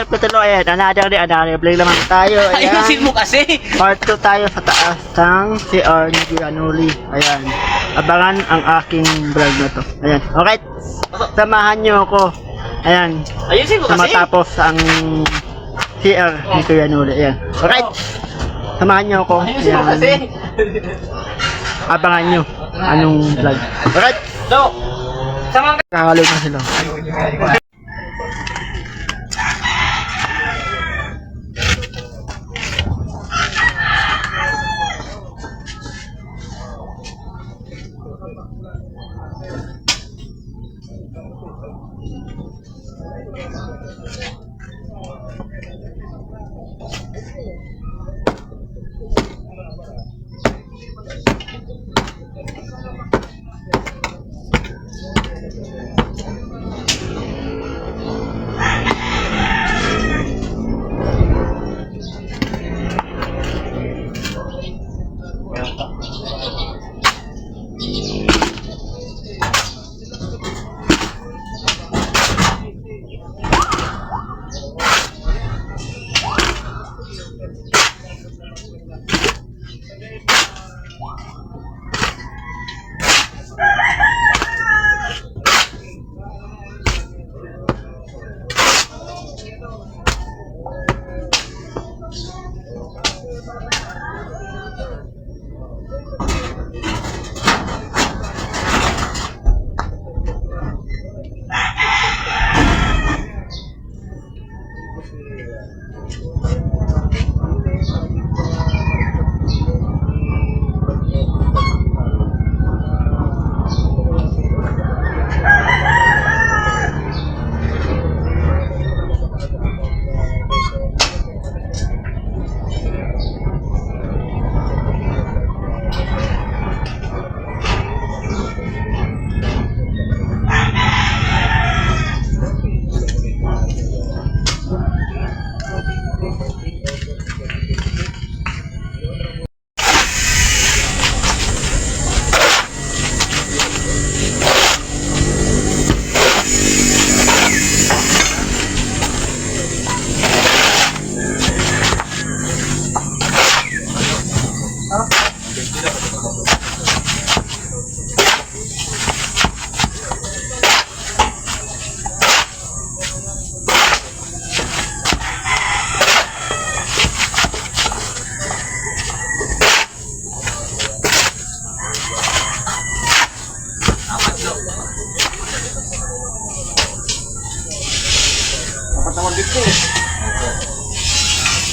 ko tuloy. Ayan, another vlog naman tayo. Ayan. Ayusin mo kasi. Part 2 tayo sa taas ng CR ni Gianoli. Ayan. Abangan ang aking vlog na to. Ayan. Okay. Samahan nyo ako. Ayan. Ayusin mo Na kasi. matapos ang CR ni Gianoli. Ayan. Okay. Samahan nyo ako. Ayusin mo kasi. Abangan nyo anong vlog. Alright. No. Sama ka. Kakalo na sila. Dapat naman dito eh.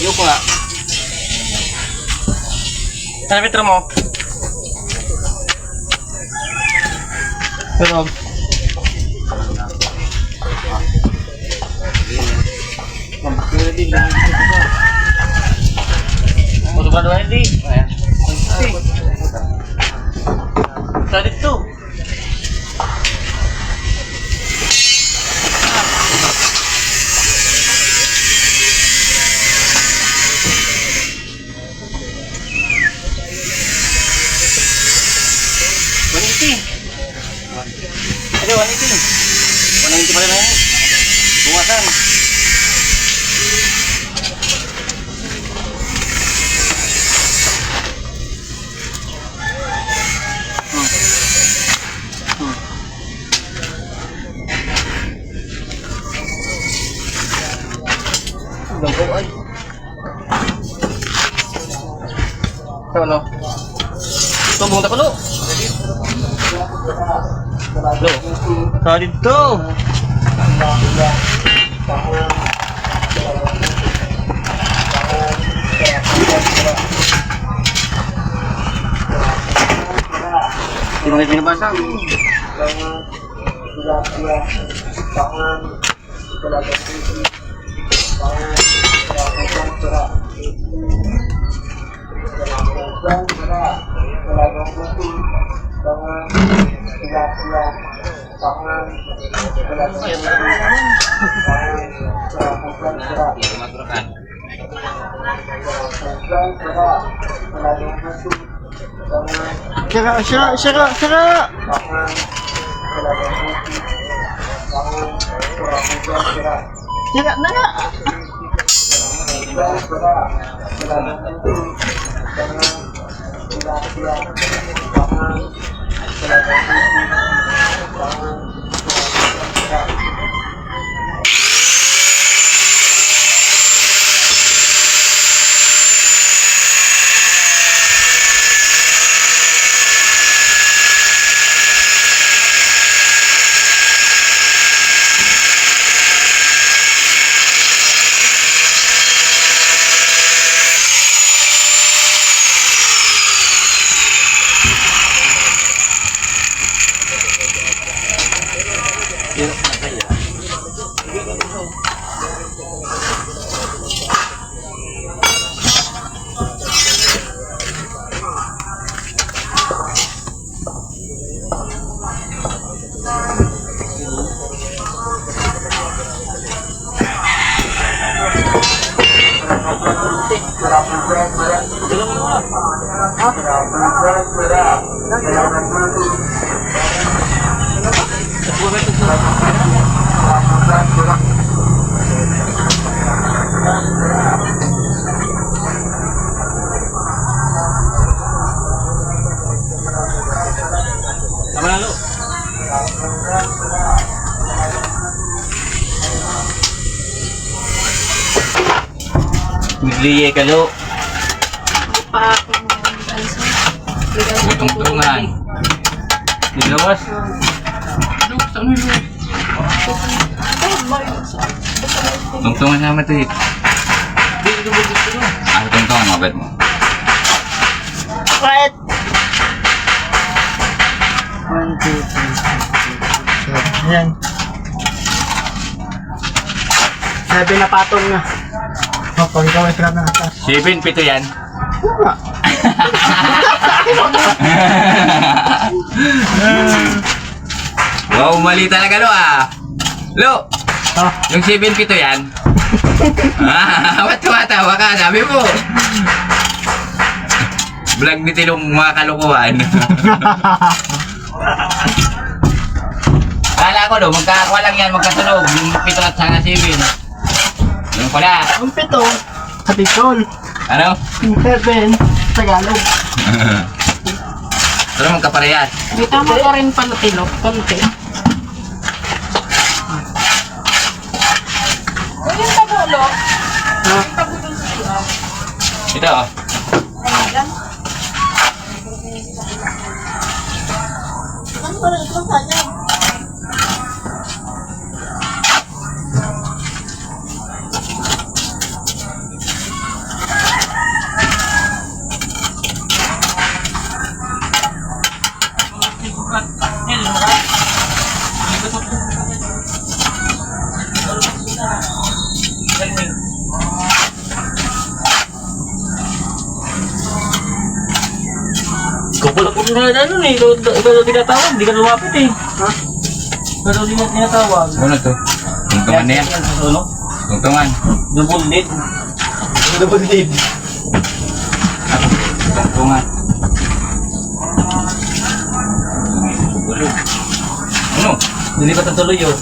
Iyo ko nga. Saan metro mo? Pero Sa dito. Ada 180 pa rin na yan. Buwasan. Gago ay. Ano? Tumbong ta ko lo. Lo. Sa dito. Di mo binabasa. Sira. Sira na nga. Tama na, Lo. Nagliye ka, Lo. Tungtungan. Dilawas. Tungtungan sama tuh. Ah, tungtungan mabet mo. Right. 1, 2, 3, 4, 5, 6, 7. Ayan. 7 na patong na. Oh, pag ikaw ay crab ng atas. 7 pito yan. Wow, mali talaga, Lo, ah. Lo, Oh, yung 7 pito yan. Ba't tumatawa ka? Sabi mo. Vlog ni Tilong mga kalukuhan. Kala ko, Lo, magkakakuha lang yan, magkasunog. Yung pito at sana 7. Yung pala. ang 7 sa Bicol. Ano? Yung 7 Tagalog. Pero magkaparehas. May tama ka rin pala tilok, konti. Yung tagulo, Ha? Ito, oh. Kapag ako na ano eh, ikaw tinatawag, hindi ka lumapit eh. Ha? Pero di mo tinatawag. Ano to? Tungtungan na yan. Ano? Tungtungan. Double lead. Double lead. Tungtungan. Ano? Hindi pa tatuloy yun.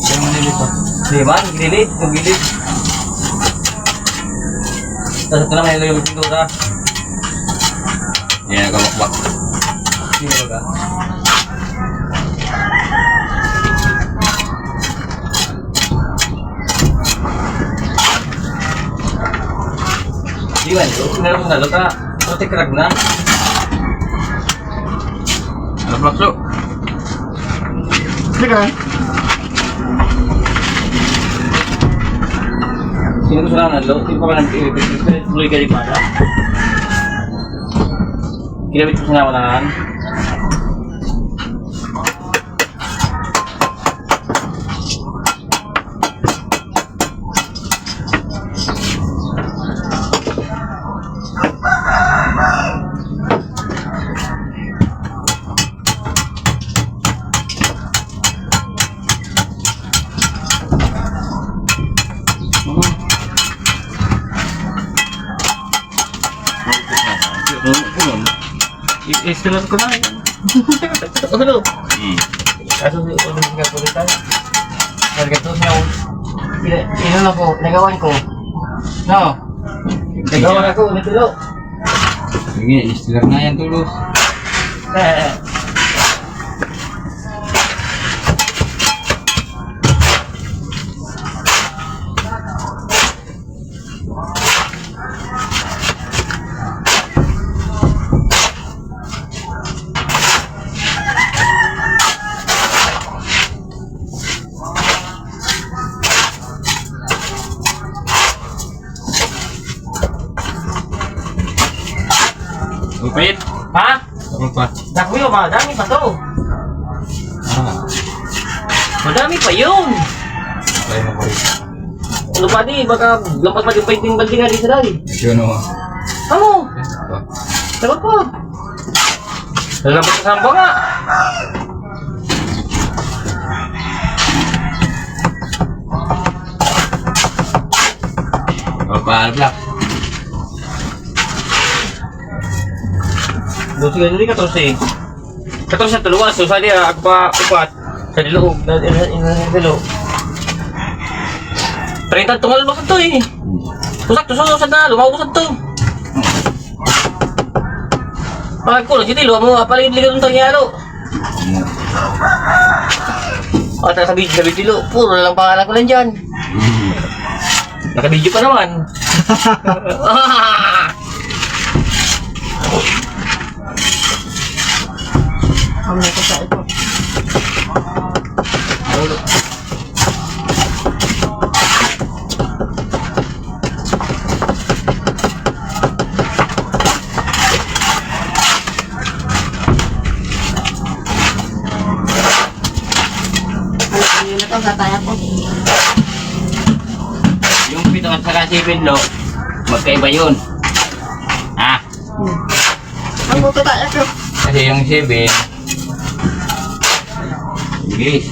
Kaya mo nilipat. Di ba? Gilid, kung gilid. Tapos ito naman yung pintura. Yan, nagkabakbak. Sino ba? Di ba? Meron na luta. Puti krag na. Ano, Flakso? Sige. Sino ko sila nalo? Sino pa ka nag-i-i-i-i-i-i tuloy ka di mata? Kinabit ko sila walahan. I-stilan ko na. Ano? Hmm. Kaso hindi ka kulitan. Nagatos niya ako. Inano ko, nagawan ko. No. Nagawan ako, natilo. Sige, istilar na yan tulos. Upit. Ha? Ano pa? Dakwi o, madami pa to. Ah, Madami pa yun. tayo mo pa rin. Ano pa di, baka lampas pa yung painting baldi nga din sa dali. Yun o. Ano? Ito. Sagot ko. Lampas sa samba nga. Ano pa, Black? Doon sige nili 14. 14 na tuluwas. So sa diya, agpa upat. Sa diloob. Diloob. 30 tungal ba to eh. Tusak to sa na, lumawusad to. Bakit ko, lagi tilo mo, apalin-ligan ng tangyalo. O, sa video tilo, puro lang pangalan ko lang dyan. Naka-video pa naman. Ang ko sa ito. Ano na to, gataya ko. Yung pito at saka sipin, no? Magkaiba yun. Ah, Ang buto tayo ko. Kasi yung 7, English.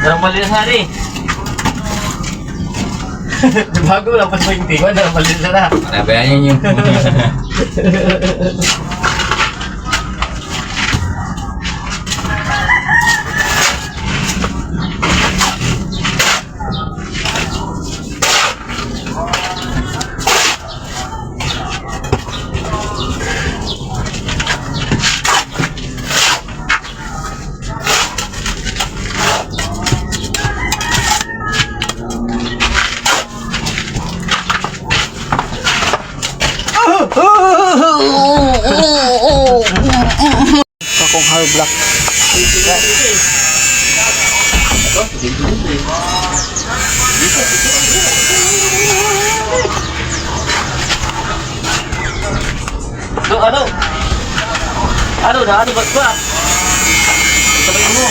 darang balik na hari. Bago lang pas yung tingwa, darang balik na. Manabayan yun. Kakong hard block. Ano? Ano na? Ano ba? Sabayin mo.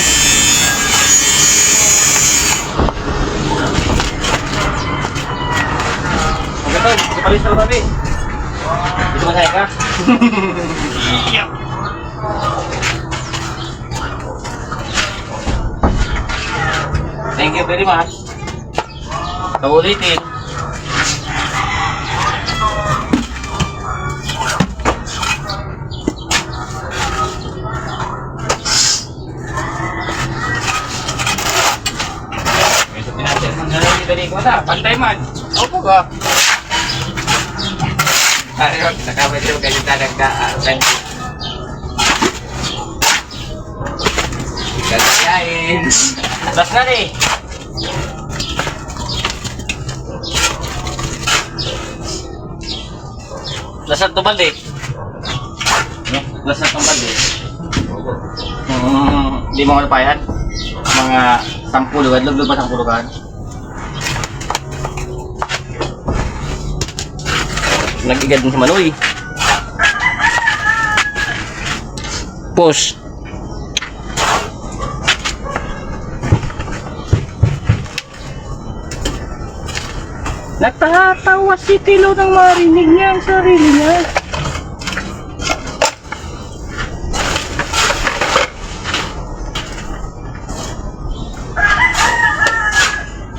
Ang gato, kapalis na kami. Dito masaya ka? Thank you very much. Kaulitin. Pantay man. Opo ka. Ayaw, nakabay yung ganyan talaga. Gagayain. Last na rin. Lasat to balik. Lasat to balik. Hindi mo ano pa yan? Mga 10 lugar, lugod pa 10 lugar. Nag-igad din si Manoy. Push. Natatawa si Tilo nang marinig niya ang sarili niya.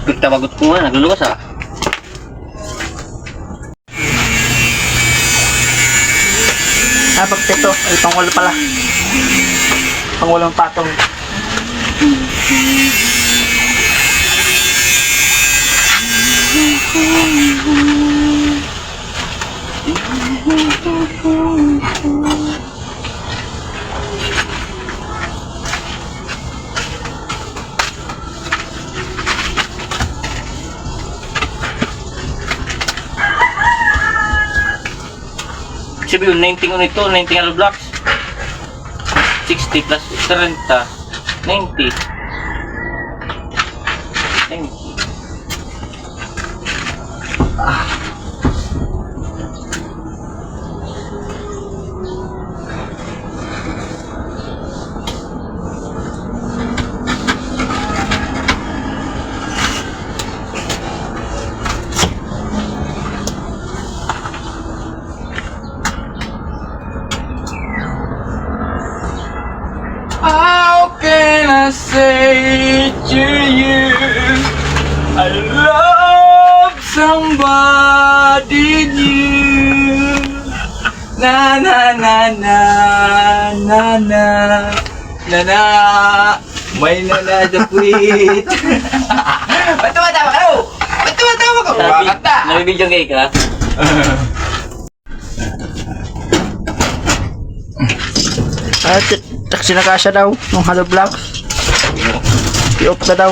Pagtabagot ko nga, nagluluwas ah. Pagpito, ay pangwalo pala. Pangwalong patong. Sabi yun, 19 uno ito, 19 hollow blocks. 60 plus 30, 90. 90. How can I say to you I love somebody new? Na na na na na na na na may nanadapwit. Ba't tumatawa ka no? Ba't tumatawa ka? Kumakanta! Nabibidyo kayo ka? At taksi na kasya daw, ng hollow blocks. I-off na daw.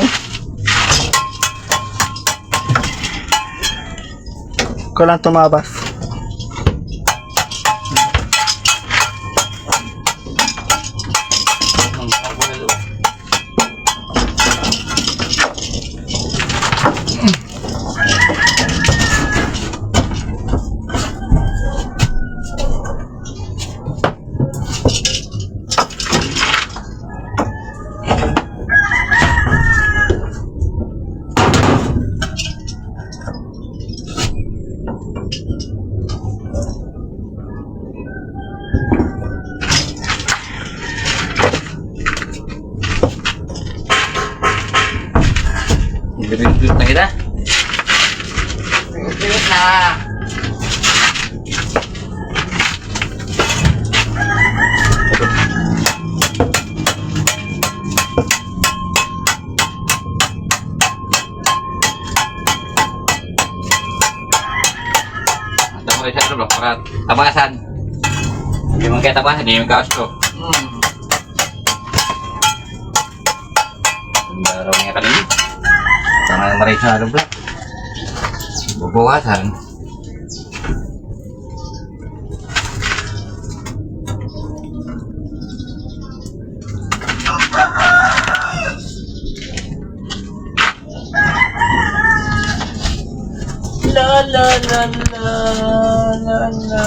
Ko lang tumabas. Nabibidyo na kita? Pilit na! Tapos isa ito, para tabasan. Hindi mo kaya tabasan, hindi mo kaos ko. Ang daraw niya kanina. Tama yung maray sa hollow block. Bubuwasan. La la la la la la.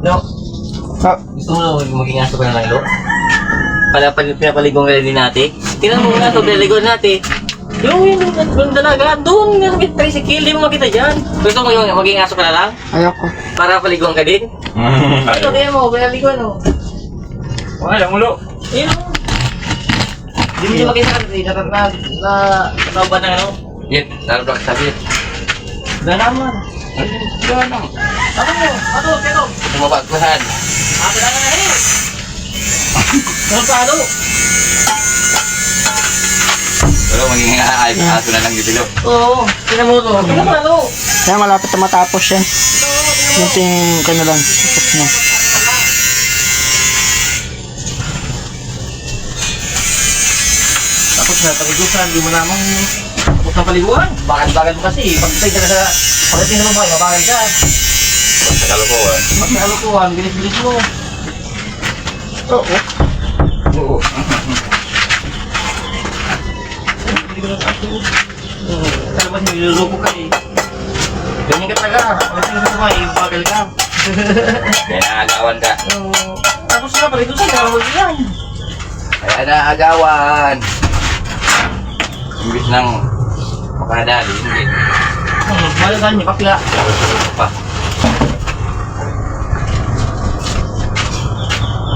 No, Ah, gusto mo maging aso ka na lang, Lo? Pinapaligong ka din natin. Tingnan mo nga ito, pinaligon natin. Yung dalaga, doon nga may tricycle, di mo makita dyan. Gusto mo yung maging aso ka na lang? ayoko. Para paliguan ka din? Ito, tingnan mo, pinaliguan mo. Wala mo lo! Ayun mo. Di mo siya makita ka na katawban ng ano? Yet, lalo ba sabi? Dalaman. Ganang! Ano, pero? Tumabagpahan! Ako na nga eh. Ano pa ano? Pero magiging aso na lang dito lo. Oo, tingnan mo to. Tingnan mo ano? Kaya malapit na matapos yan. Yung ka na lang. Tapos na. Tapos na paliguan, di mo namang tapos na paliguan. Bakal-bakal mo kasi. Pagdating ka na sa pagdating sa babae, mabakal ka. Sa kalukuhan. Magkakalukuhan, bilis-bilis mo. Oo. Oo. Kaya ba niluluko ka eh. Ganyan ka talaga. Pagdating sa babae, bakal ka. Kaya naagawan ka. Tapos na paliguan, kawag yan. Kaya naagawan. Imbis nang makadali, hindi. Malagan niya, kapila. Pa.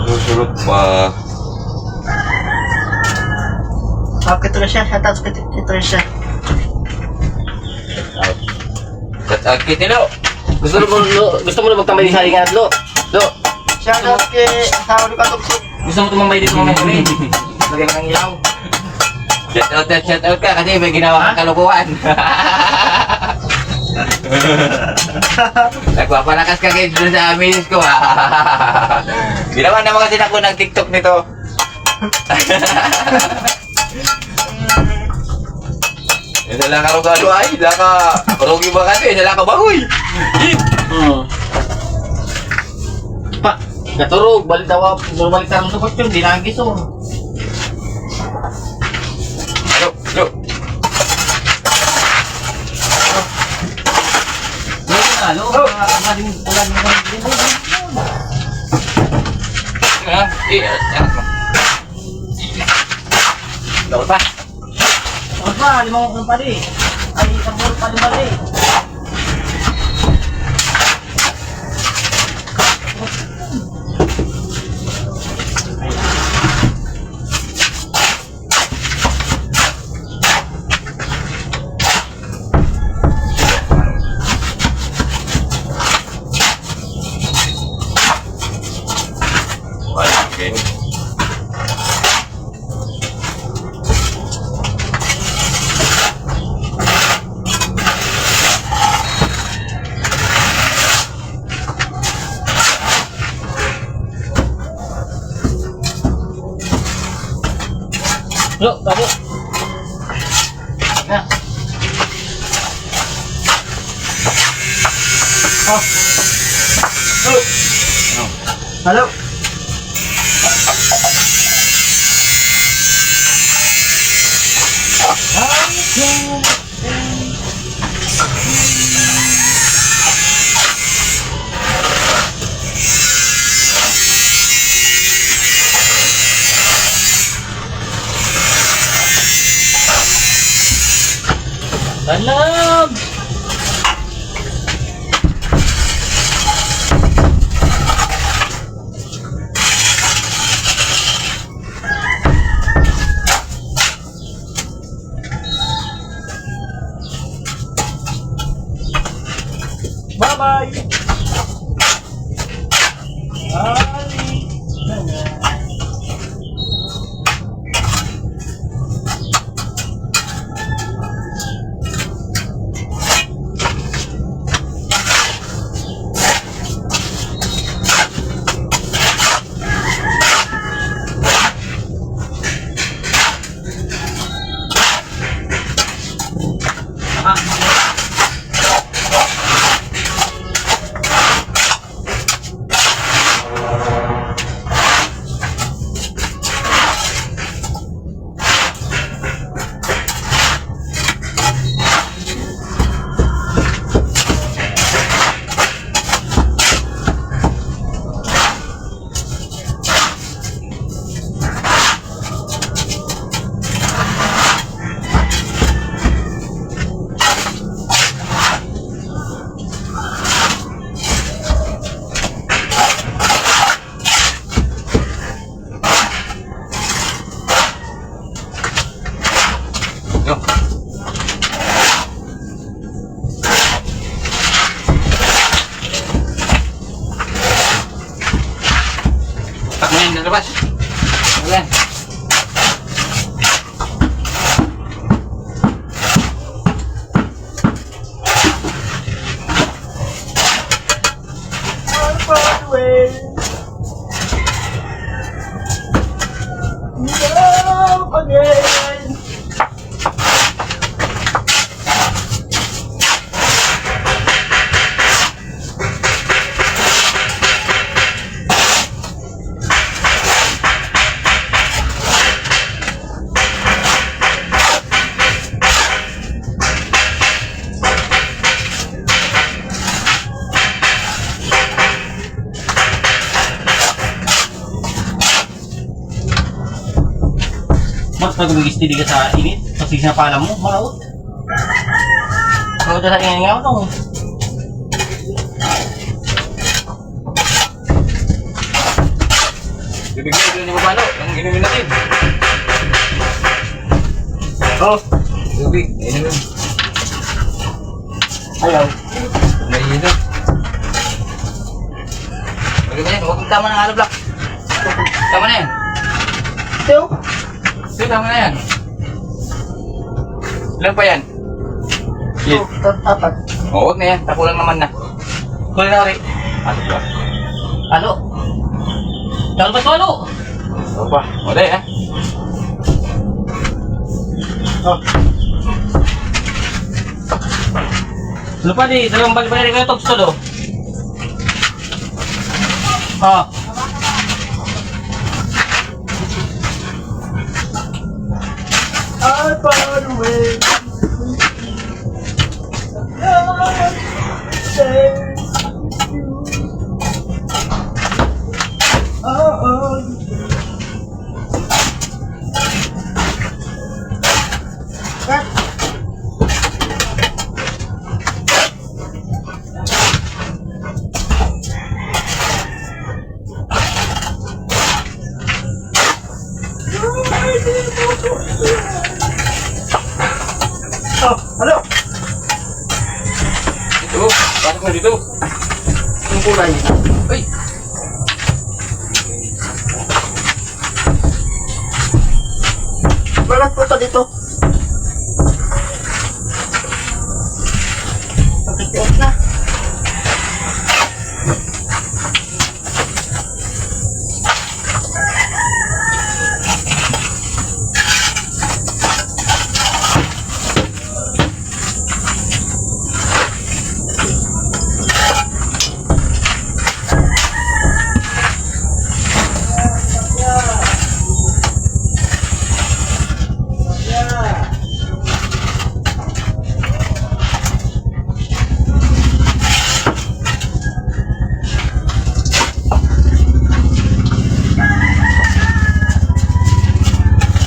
Susulot pa. Tapos ito na siya. Tapos ito na siya. Shout out kay Tilo. Gusto mo na magtambay din sa halika Lo? Lo, Shout out kay asawa ni Patugsog. gusto mo tumambay dito mamaya kami? Lagyan ka ng ilaw. Shout out ka kasi may ginawa kang kalukuhan. Nagpapalakas ka kayo dun sa misis ko ha. Ginawa naman kasi ako ng TikTok nito. Isa lang karugado ay, laka rugi ba kasi, isa lang kabagoy. Pa, gaturog, balik daw, balik tarong sa kostyon, di nagis oh. Ano, ano? Ano, maling ulan mo Ha? Ano mo? Dapat pa. Ano pa, limang kong pali. Ay, isang puro pali pali. Okay. Lo, tadi. Ya. Oh. Halo. Alam. Bye-bye. Takmain na labas. Wala. Tapos pag mag-steady ka sa init, kasi sinapala mo, malaot. Malaot na sa ingat nga ito. Bibigyan ko na palo. Ang inumin natin. Oh, Tubig. Inumin. ayaw. Mainit. Huwag mo tama ng hollow block. Tama na yan. Ito. Ito, tama na yan. Ilan pa yan? Apat. Huwag na yan. Tapo lang naman na. Kulit na rin. Ano ba? Halo. Dahil ba ito halo? Ano pa? O, dahil Oh, Ano pa di? Dalawang balik-balik kayo ito. Gusto do? Ah. I found a way. Oh, halo. Dito. Pasok mo dito. Yung kulay. Uy. Balat po ito dito. Pakitiot na.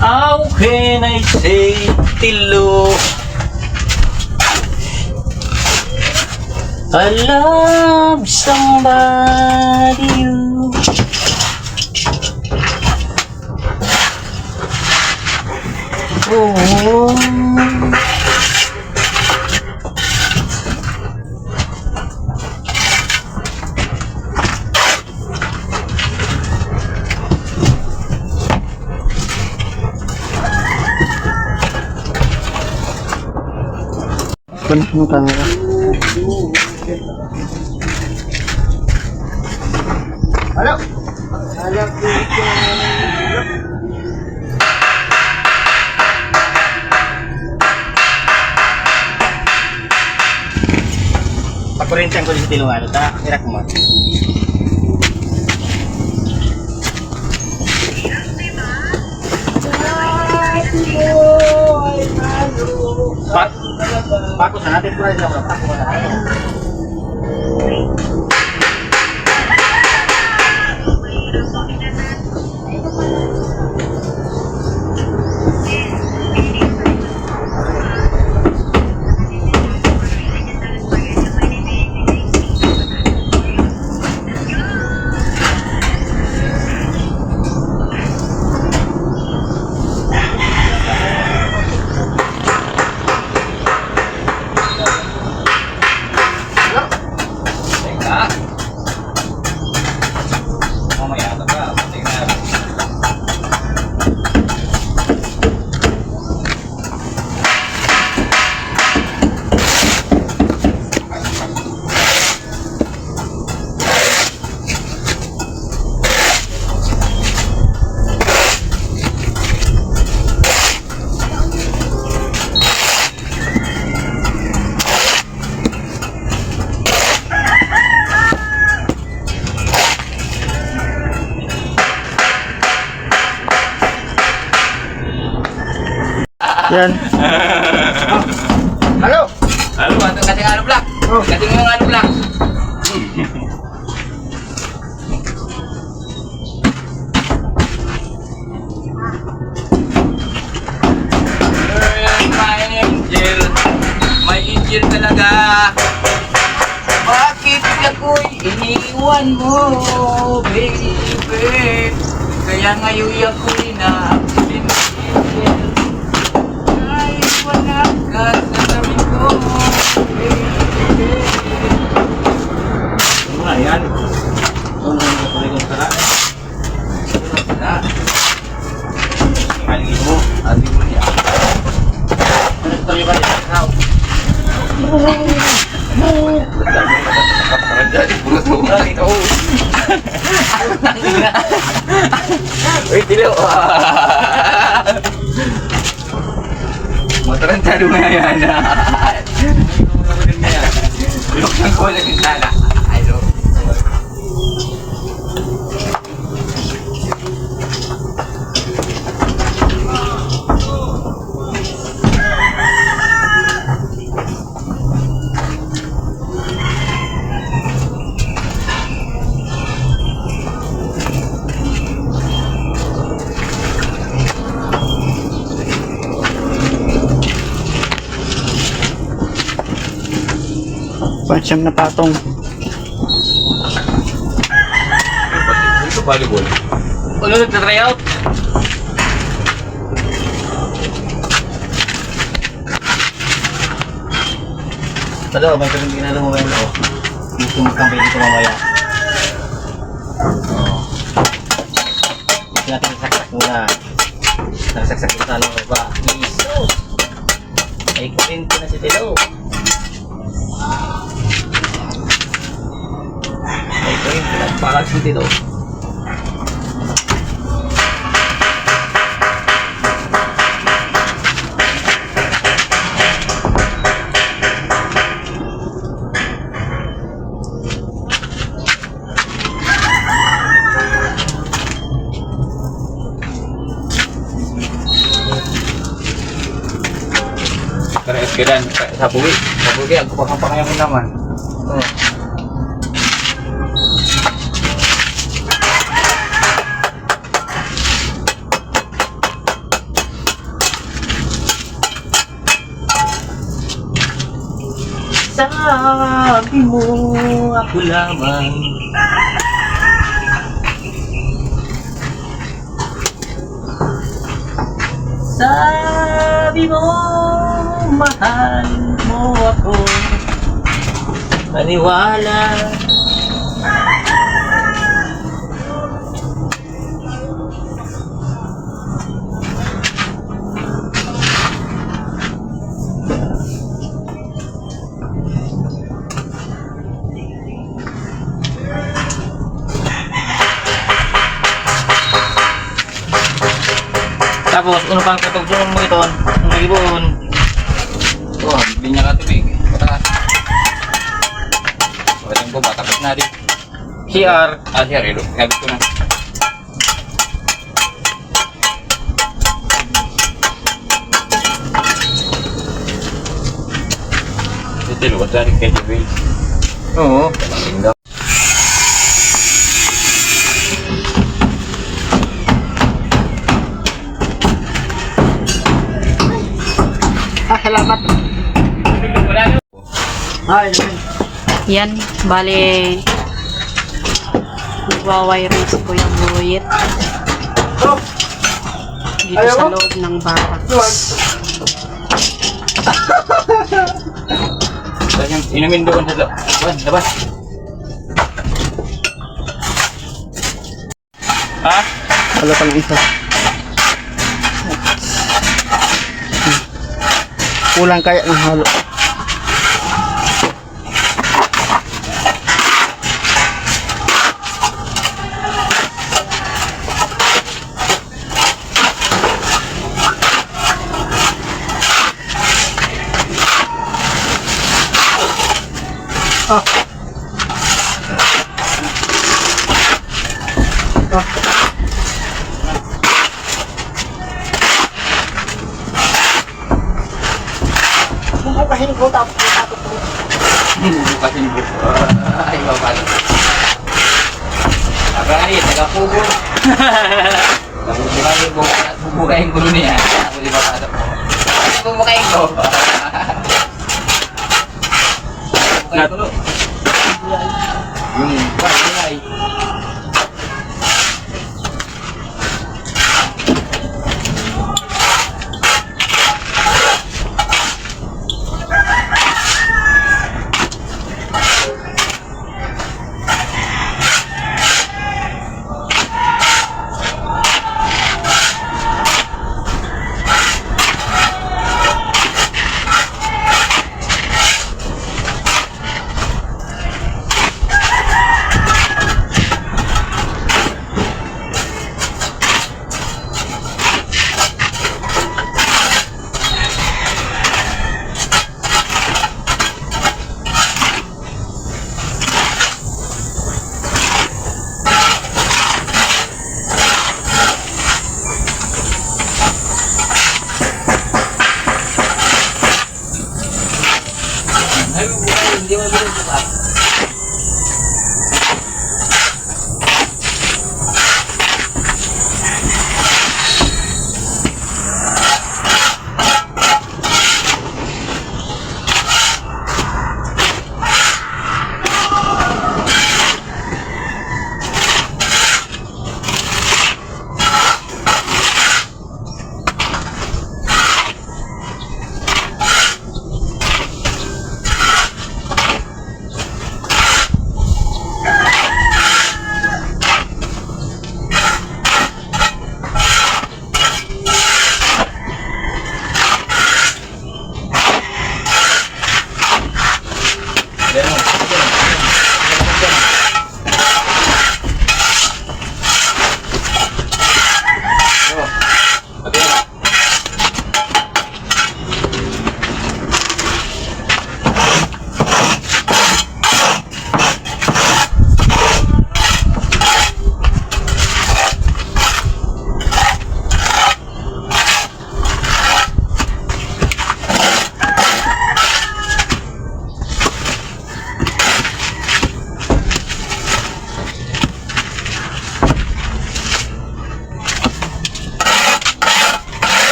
How can I say tilo? I love somebody you. Oh. Panas yung camera. Halo. Halo. Pagkurintihan ko din sa tilungan, ta, irak mo. Pako sa natin po rin ako. Pako sa natin. Teka. Mamaya ito ka. Tingnan. Yan. Halo. Ano ba? Ito kating ano block? Oh. Kating yung ano block? Iwan mo, baby. Kaya ngayon ako'y na-accident. Ay, wala ka sa tabi ko, baby. Ano nga yan? Ano nga pala yung tara? Na, Kaligin mo. ati mo niya. Ano ito yung kanina? Ikaw. Jadi puro tulang ito. Uy, tilo. Matarantado nga yan. Luksan ko lang yung sala. Ano? Pansyam na patong. Ito volleyball. Ano nagtatry out? Talo, may pero hindi na lang mamaya ako. Gusto mo kang dito mamaya. Oo. Gusto natin saksak muna. Nagsaksak yung talong ba? Iso! Ay, kurinto na si Tilo. Ay, kurinto na. Parang si Tilo. Karena eskedan sabugi aku pakang-pakang yang naman. Oh. Sabi mo ako lamang. Sabi mo mahal mo ako. Maniwala. Tapos, ano pang katugtong mo ito? Ang ibon. Oh, bibili niya ka tubig. Mataas. Pwede ko ba? Tapos na rin. CR. Siya rin. Habit ko na. Ito, luwas na rin kay Jubil. Oo. Tingnan. Salamat. Ay, Yan, bale, nagwawiring si Kuya Buhit dito sa loob ng barracks. Tapos yung inumin doon sa labas. Ha? wala pa ng isa. Kulang kaya ng halo. Bubukahin ko tapos Bukasin po. Ay, mapalo. Abay, taga-pugol. Bubukain ko nun yan. Ako di mapasok mo. Ay, bubukain ko. Bubukain ko nun. Yung,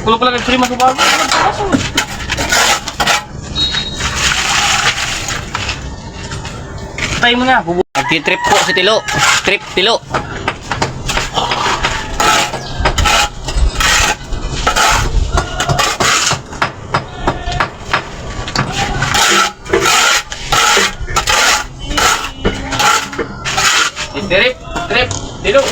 Kalau pala nag-free mas bago. Tayo mo na. Nagtitrip po si Tilo. Trip, Tilo. Trip, trip, Tilo.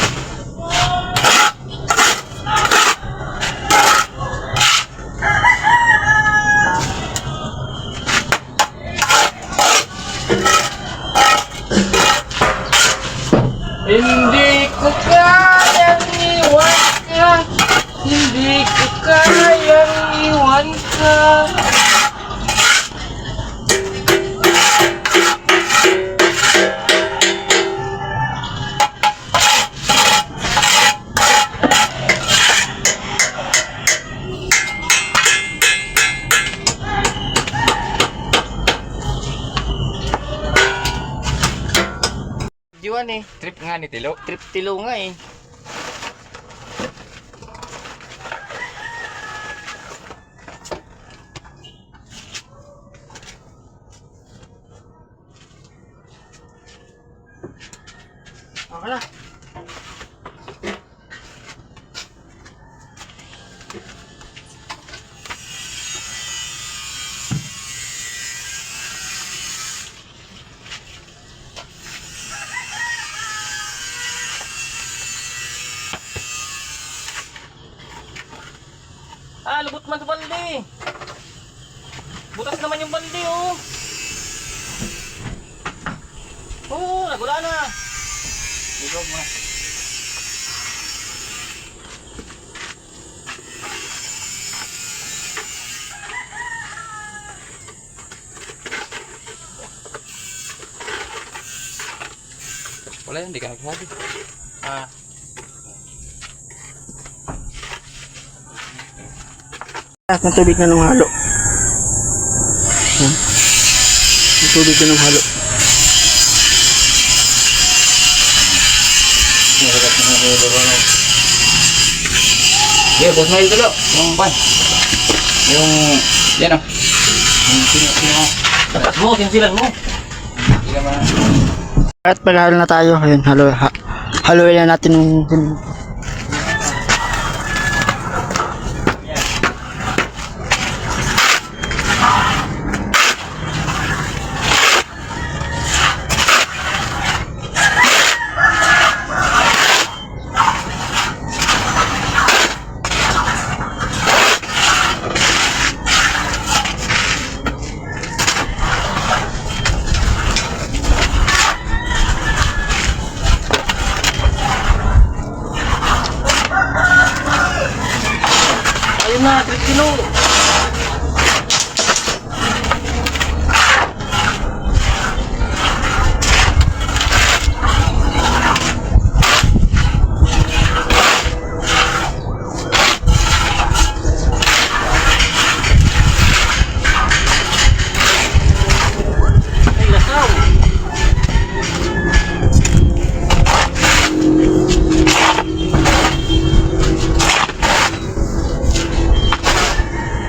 Hindi ko kayang iwan ka. Hindi ko kayang iwan ka. Diwan eh. Trip nga ni Tilo. Trip Tilo nga eh. Okay na. Ah, lubot man sa balde. Butas naman yung balde, oh. Oo, nagula na. Ligog mo. Wala, hindi ka nagsabi. Ah, Lahat ng tubig na nung halo. Yan. Yung tubig na nung halo. Yeah, boss Mail Tilo. Yung pan. Yung, yan o. Yung tatas mo, sinsilan mo. Hindi naman. At paghalo na tayo. Ayun, haluin na natin yung Ayun na, 3 kilo.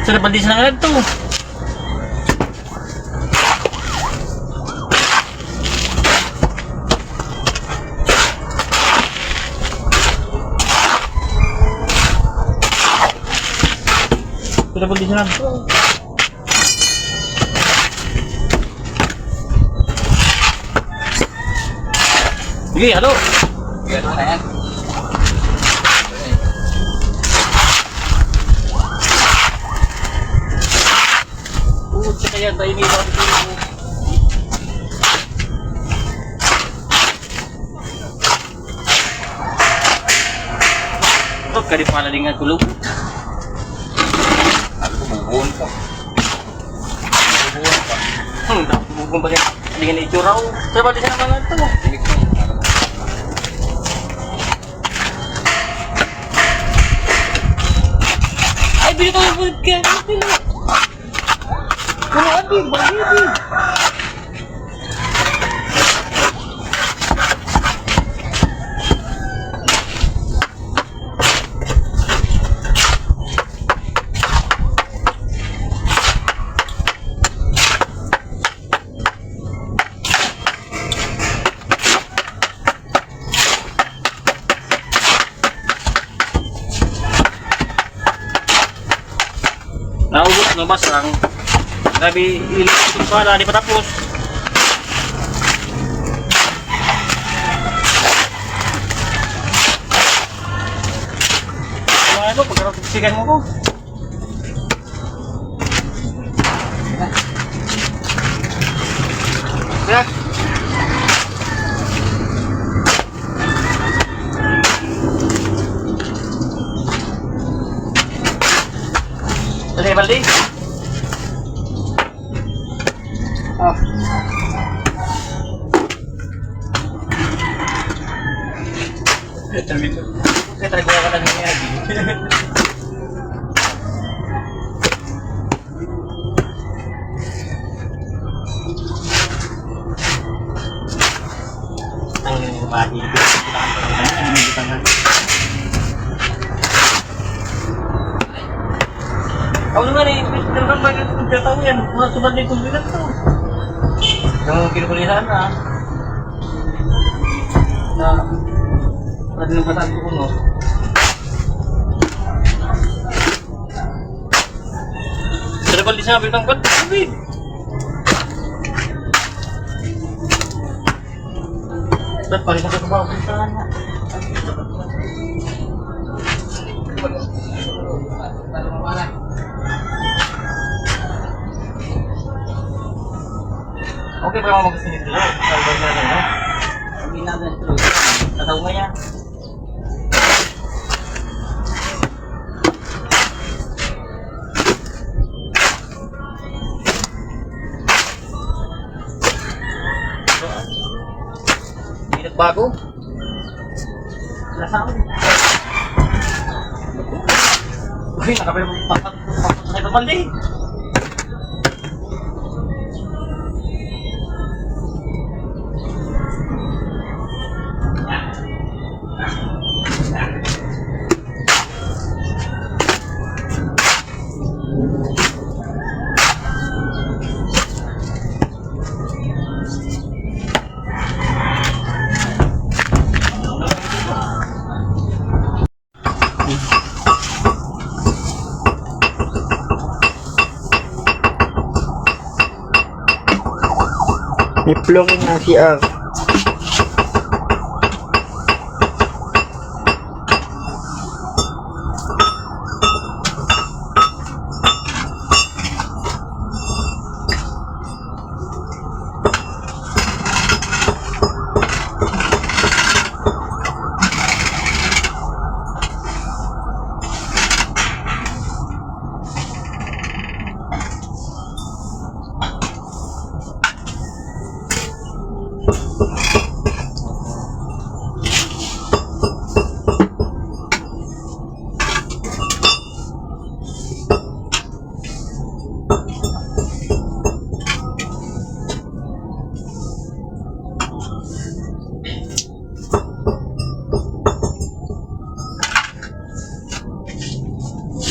Sa balde sa nangalag to. Sa balde sa nangalag to. Sige, halo. Yan na yan. Tsaka yan, tayo may mga dito. Oh, kadi pala dengan tulog. Ako bumubuon pa. Bumubuon pa. Bukong ba dengan itsura ko. Sa balde sa nangalag to. Tinik mo. Ay, binito yung vodka. Kung ati, bagay. Naubos, nabas lang. Grabe, ilikot pa, di pa tapos. Ano, pagkakasigan mo ko. Yeah. Sige, balde. Oh. Kaya talaga ka lang nangyayari. Ang mahigit. Ako naman eh, talagang bakit nagkataon yan? Mga subad na yung kumbilan to. Yung kinukulihan na. Na, wala din ang bataan ko no. Sa bal di sabi ng ba't sabi? Ba't pa rin nakakabaw sa tahan na? Okay ba ako magkasinit dito? Salbag na lang, no? Hindi na lang ito. Tataw nga yan. Hindi nagbago. Nasa akin. Uy, nakapay mo papasakay pa pandi. May flooring ng CR.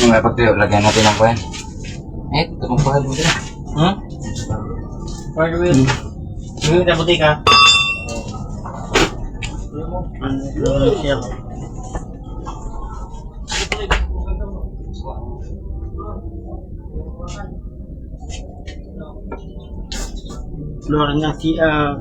Yung dapat lagyan natin ng kuyan. Eh, tumapahal mo din. Hmm? Hardware. Yung sa butika. Ano siya? Floor ng CR.